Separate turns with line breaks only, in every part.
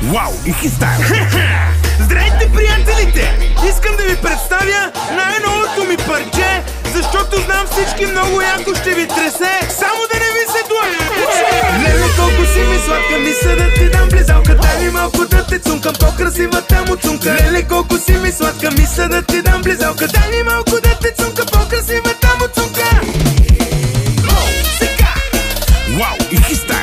Вау и хистайл!
Здравейте, приятелите! Искам да ви представя най-новото ми парче, защото знам всички много яко ще ви тресе. Само да не ви се длъжа! Леле, колко си ми сладка, мисля да ти дам близалка. Дай ми малко да те цункам, по-красивата му цунка. Леле, колко си ми сладка, мисля да ти дам близалка. Дай ми малко да те цункам, по-красивата му цунка. Сега!
Вау и хистайл!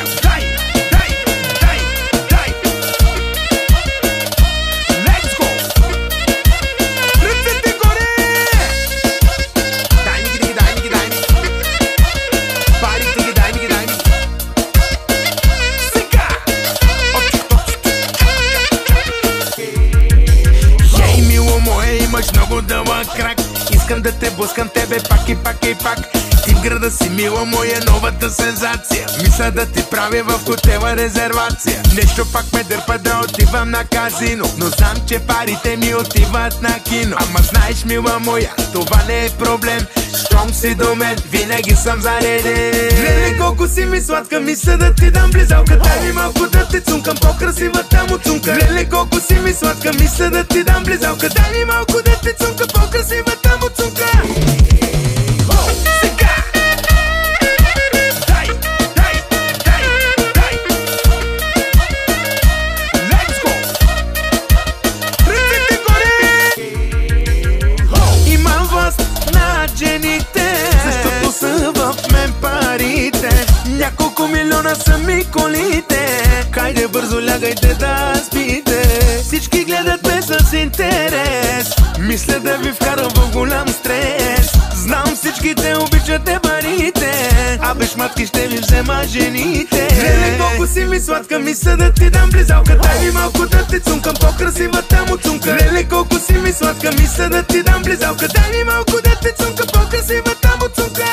Имаш много дълъг крак, искам да те блъскам тебе пак и пак и пак. Ти в града си, мила моя, новата сензация. Мисля да ти правя в хотела резервация. Нещо пак ме дърпа да отивам на казино, но знам, че парите ми отиват на кино. Ама знаеш, мила моя, това не е проблем. Щом си до мен, винаги съм зареден. Леле, колко си ми сладка, мисля да ти дам близалка. Дай ми малко да те цункам, по-красивата му цунка. Леле, колко си ми сладка, мисля да ти дам близалка. Дай ми малко да те цунка, по-красивата му цунка. Защото са в мен парите, няколко милиона са ми колите. Хайде бързо лягайте да спите, всички гледат ме с интерес. Мисля да ви вкарам в голям стрес. Знам всичките обичате парите, а без шматки ще ви взема жените. Леле, колко си ми сладка, мисля да ти дам близалка. Дай ми малко да те цункам, по-красивата му цунка. Леле, колко си ми сладка, мисля да ти дам близалка. Дай ми малко да те цункам, по-красивата му цунка.